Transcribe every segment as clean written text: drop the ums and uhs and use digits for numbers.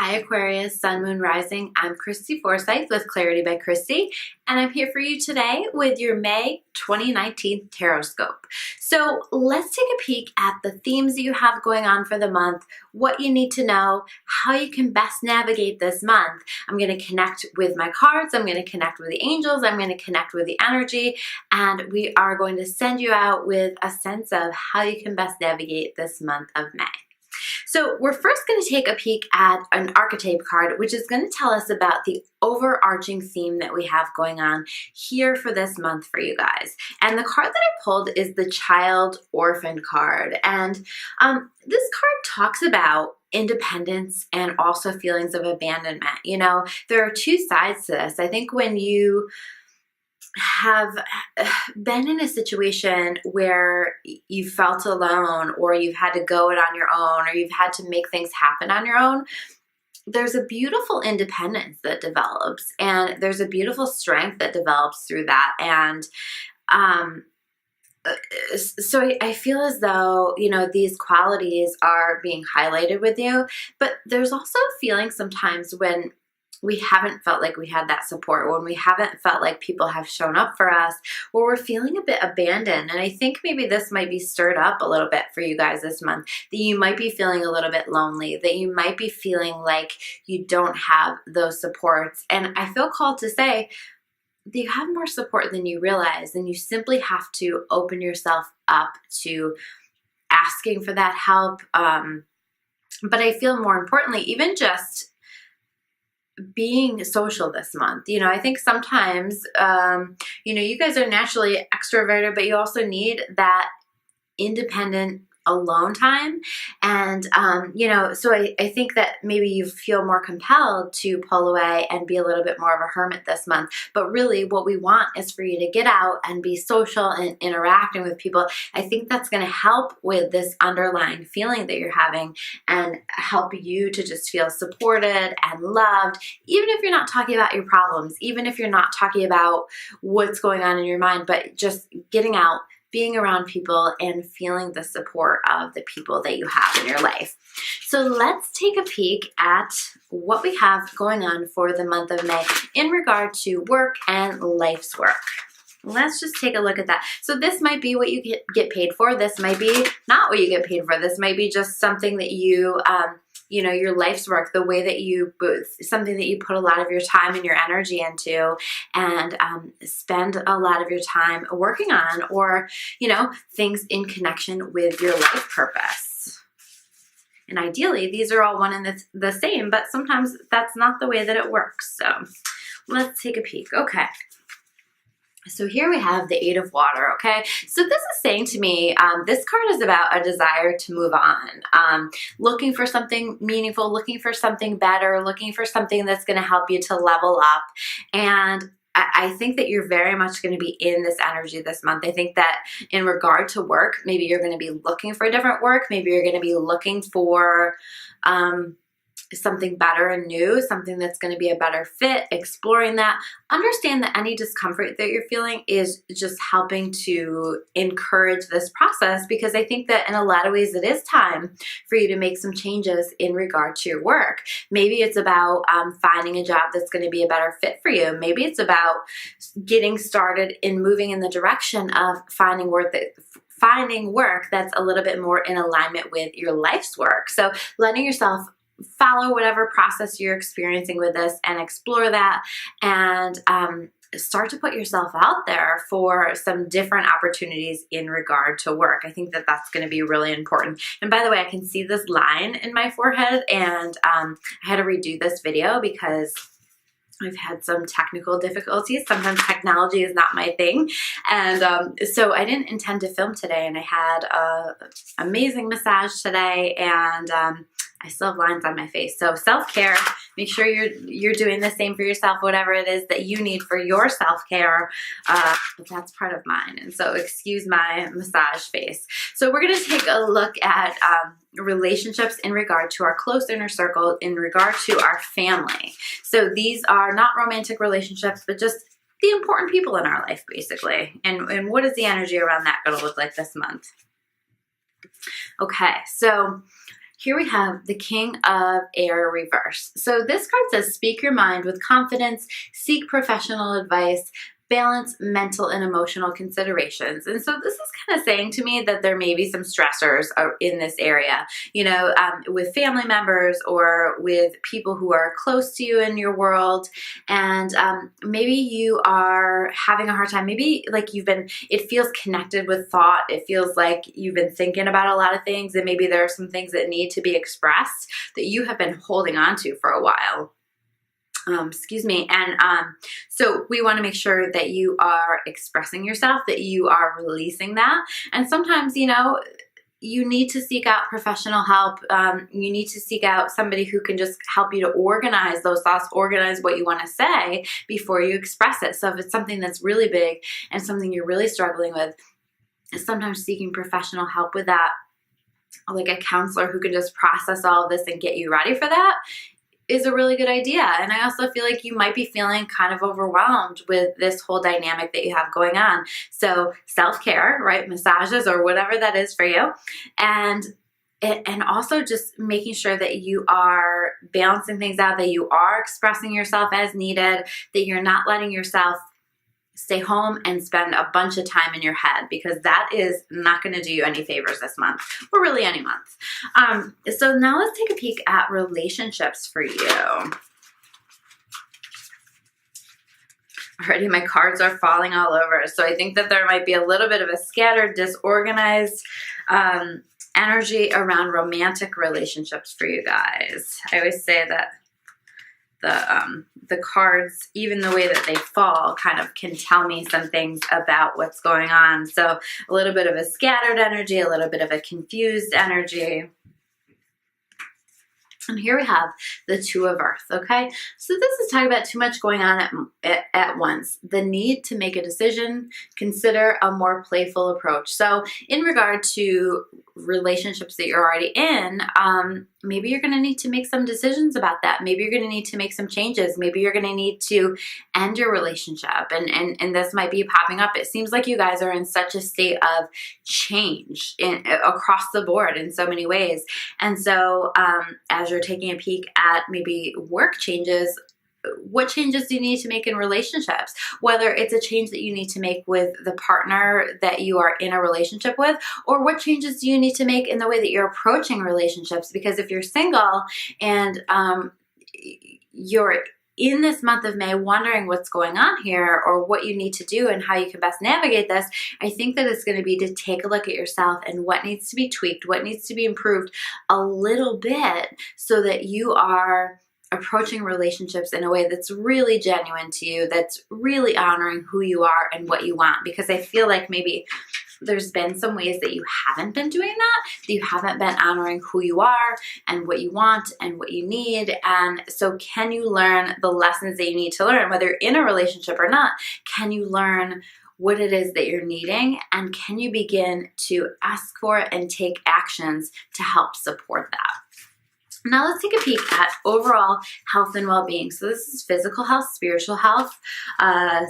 Hi Aquarius, Sun, Moon, Rising. I'm Christy Forsyth with Clarity by Christy, and I'm here for you today with your May 2019 Tarotscope. So let's take a peek at the themes that you have going on for the month, what you need to know, how you can best navigate this month. I'm going to connect with my cards, I'm going to connect with the angels, I'm going to connect with the energy, and we are going to send you out with a sense of how you can best navigate this month of May. So we're first going to take a peek at an archetype card, which is going to tell us about the overarching theme that we have going on here for this month for you guys. And the card that I pulled is the Child Orphan card. And this card talks about independence and also feelings of abandonment. You know, there are two sides to this. I think when you have been in a situation where you felt alone, or you've had to go it on your own, or you've had to make things happen on your own, there's a beautiful independence that develops, and there's a beautiful strength that develops through that. And so I feel as though, you know, these qualities are being highlighted with you, but there's also a feeling sometimes when we haven't felt like we had that support, when we haven't felt like people have shown up for us, or we're feeling a bit abandoned. And I think maybe this might be stirred up a little bit for you guys this month, that you might be feeling a little bit lonely, that you might be feeling like you don't have those supports. And I feel called to say that you have more support than you realize, and you simply have to open yourself up to asking for that help. But I feel more importantly, even just being social this month. You know, I think sometimes, you know, you guys are naturally extroverted, but you also need that independent alone time. And, you know, so I think that maybe you feel more compelled to pull away and be a little bit more of a hermit this month. But really what we want is for you to get out and be social and interacting with people. I think that's going to help with this underlying feeling that you're having and help you to just feel supported and loved, even if you're not talking about your problems, even if you're not talking about what's going on in your mind, but just getting out, being around people, and feeling the support of the people that you have in your life. So let's take a peek at what we have going on for the month of May in regard to work and life's work. Let's just take a look at that. So this might be what you get paid for. This might be not what you get paid for. This might be just something that you, you know, your life's work, the way that you, something that you put a lot of your time and your energy into, and spend a lot of your time working on, or, you know, things in connection with your life purpose. And ideally, these are all one and the same, but sometimes that's not the way that it works. So let's take a peek. Okay. So here we have the Eight of Water, okay? So this is saying to me, this card is about a desire to move on, looking for something meaningful, looking for something better, looking for something that's going to help you to level up. And I think that you're very much going to be in this energy this month. I think that in regard to work, maybe you're going to be looking for different work. Maybe you're going to be looking for something better and new, something that's going to be a better fit, exploring that. Understand that any discomfort that you're feeling is just helping to encourage this process, because I think that in a lot of ways it is time for you to make some changes in regard to your work. Maybe it's about finding a job that's going to be a better fit for you. Maybe it's about getting started in moving in the direction of finding work that's a little bit more in alignment with your life's work. So letting yourself follow whatever process you're experiencing with this and explore that, and start to put yourself out there for some different opportunities in regard to work. I think that that's going to be really important. And by the way, I can see this line in my forehead, and I had to redo this video because I've had some technical difficulties. Sometimes technology is not my thing. And so I didn't intend to film today, and I had an amazing massage today, and I still have lines on my face. So self-care, make sure you're doing the same for yourself, whatever it is that you need for your self-care. But that's part of mine. And so excuse my massage face. So we're going to take a look at relationships in regard to our close inner circle, in regard to our family. So these are not romantic relationships, but just the important people in our life, basically. And what is the energy around that going to look like this month? Okay, so Here we have the King of Air reverse. So this card says, speak your mind with confidence, seek professional advice, balance mental and emotional considerations. And so this is kind of saying to me that there may be some stressors in this area, with family members or with people who are close to you in your world. And maybe you are having a hard time. Maybe like it feels connected with thought. It feels like you've been thinking about a lot of things, and maybe there are some things that need to be expressed that you have been holding on to for a while. Excuse me. And so we want to make sure that you are expressing yourself, that you are releasing that. And sometimes, you need to seek out professional help. You need to seek out somebody who can just help you to organize those thoughts, organize what you want to say before you express it. So if it's something that's really big and something you're really struggling with, sometimes seeking professional help with that, like a counselor who can just process all of this and get you ready for that, is a really good idea. And I also feel like you might be feeling kind of overwhelmed with this whole dynamic that you have going on. So self-care, right? Massages or whatever that is for you. And also just making sure that you are balancing things out, that you are expressing yourself as needed, that you're not letting yourself stay home and spend a bunch of time in your head, because that is not going to do you any favors this month, or really any month. So now let's take a peek at relationships for you. Already my cards are falling all over. So I think that there might be a little bit of a scattered, disorganized energy around romantic relationships for you guys. I always say that the cards, even the way that they fall, kind of can tell me some things about what's going on. So a little bit of a scattered energy, a little bit of a confused energy. And here we have the Two of Earth, okay? So this is talking about too much going on at once. The need to make a decision, consider a more playful approach. So in regard to relationships that you're already in, maybe you're going to need to make some decisions about that. Maybe you're going to need to make some changes. Maybe you're going to need to end your relationship. And this might be popping up. It seems like you guys are in such a state of change across the board in so many ways. And so as you're taking a peek at maybe work changes, what changes do you need to make in relationships? Whether it's a change that you need to make with the partner that you are in a relationship with, or what changes do you need to make in the way that you're approaching relationships? Because if you're single and you're in this month of May wondering what's going on here or what you need to do and how you can best navigate this, I think that it's going to be to take a look at yourself and what needs to be tweaked, what needs to be improved a little bit so that you are approaching relationships in a way that's really genuine to you, that's really honoring who you are and what you want. Because I feel like maybe there's been some ways that you haven't been doing that you haven't been honoring who you are and what you want and what you need. And so can you learn the lessons that you need to learn, whether you're in a relationship or not? Can you learn what it is that you're needing? And can you begin to ask for and take actions to help support that? Now let's take a peek at overall health and well-being. So this is physical health, spiritual health,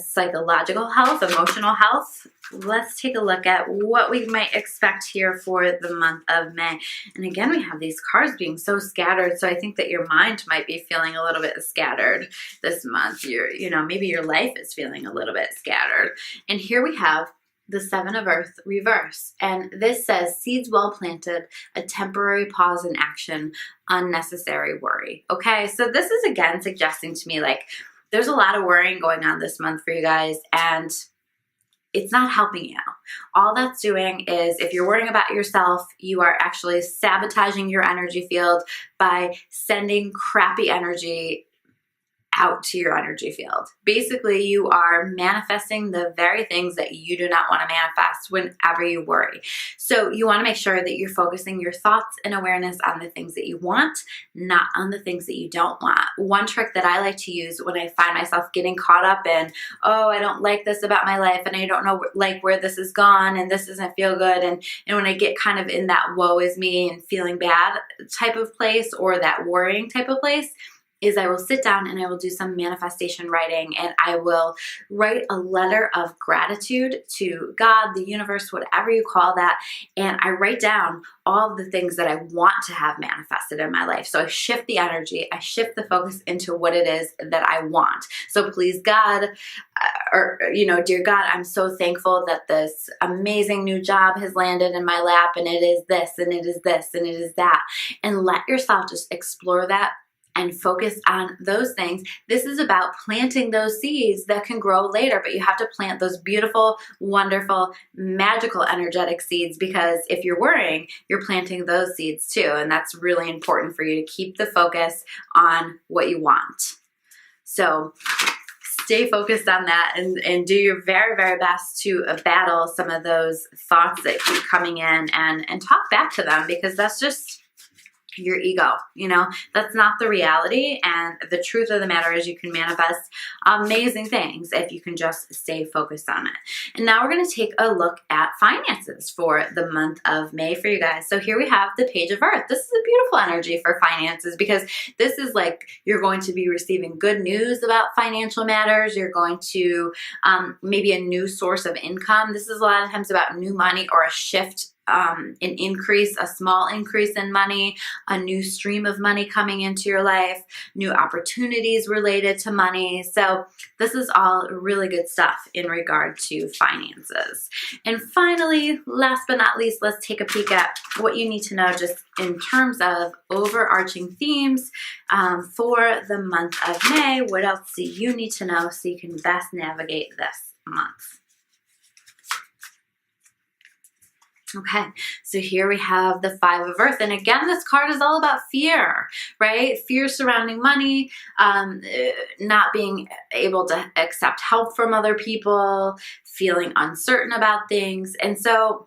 psychological health, emotional health. Let's take a look at what we might expect here for the month of May. And again, we have these cards being so scattered. So I think that your mind might be feeling a little bit scattered this month. Maybe your life is feeling a little bit scattered. And here we have the Seven of Earth reverse. And this says, seeds well planted, a temporary pause in action, unnecessary worry. Okay, so this is again suggesting to me like there's a lot of worrying going on this month for you guys, and it's not helping you. All that's doing is, if you're worrying about yourself, you are actually sabotaging your energy field by sending crappy energy out to your energy field. Basically, you are manifesting the very things that you do not want to manifest whenever you worry. So you want to make sure that you're focusing your thoughts and awareness on the things that you want, not on the things that you don't want. One trick that I like to use when I find myself getting caught up in, oh, I don't like this about my life and I don't know like where this has gone and this doesn't feel good. And when I get kind of in that woe is me and feeling bad type of place or that worrying type of place, is I will sit down and I will do some manifestation writing, and I will write a letter of gratitude to God, the universe, whatever you call that. And I write down all the things that I want to have manifested in my life. So I shift the energy, I shift the focus into what it is that I want. So please God, dear God, I'm so thankful that this amazing new job has landed in my lap, and it is this, and it is this, and it is that. And let yourself just explore that and focus on those things. This is about planting those seeds that can grow later, but you have to plant those beautiful, wonderful, magical, energetic seeds, because if you're worrying, you're planting those seeds too. And that's really important for you to keep the focus on what you want. So stay focused on that and do your very, very best to battle some of those thoughts that keep coming in and talk back to them, because that's just your ego. That's not the reality. And the truth of the matter is you can manifest amazing things if you can just stay focused on it. And now we're going to take a look at finances for the month of May for you guys. So here we have the Page of Earth. This is a beautiful energy for finances, because this is like you're going to be receiving good news about financial matters. You're going to maybe a new source of income. This is a lot of times about new money or a shift, an increase, a small increase in money, a new stream of money coming into your life, new opportunities related to money. So this is all really good stuff in regard to finances. And finally, last but not least, let's take a peek at what you need to know just in terms of overarching themes for the month of May. What else do you need to know so you can best navigate this month? Okay, so here we have the Five of Earth. And again, this card is all about fear, right? Fear surrounding money, not being able to accept help from other people, feeling uncertain about things. And so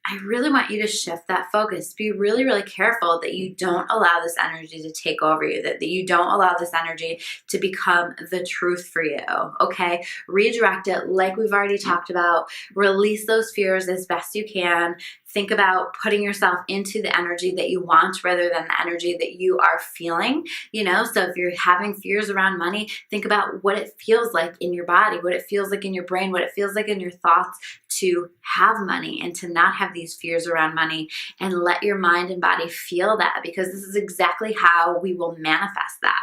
I really want you to shift that focus. Be really, really careful that you don't allow this energy to take over you, that you don't allow this energy to become the truth for you, okay? Redirect it like we've already talked about. Release those fears as best you can. Think about putting yourself into the energy that you want rather than the energy that you are feeling, So if you're having fears around money, think about what it feels like in your body, what it feels like in your brain, what it feels like in your thoughts to have money and to not have these fears around money, and let your mind and body feel that, because this is exactly how we will manifest that.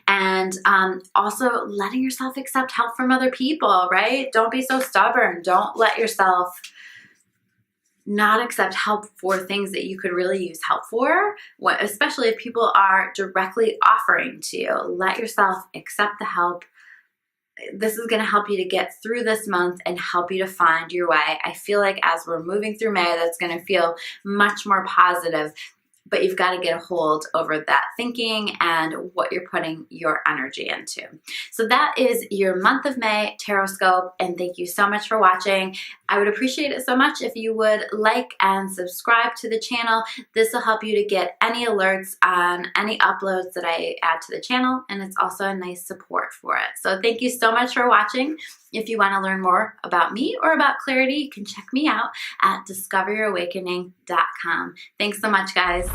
And also letting yourself accept help from other people, right? Don't be so stubborn. Don't let yourself not accept help for things that you could really use help for, especially if people are directly offering to you. Let yourself accept the help. This is going to help you to get through this month and help you to find your way. I feel like as we're moving through May, that's going to feel much more positive. But you've got to get a hold over that thinking and what you're putting your energy into. So that is your month of May Tarotscope, and thank you so much for watching. I would appreciate it so much if you would like and subscribe to the channel. This will help you to get any alerts on any uploads that I add to the channel, and it's also a nice support for it. So thank you so much for watching. If you want to learn more about me or about clarity, you can check me out at discoveryyourawakening.com. Thanks so much, guys.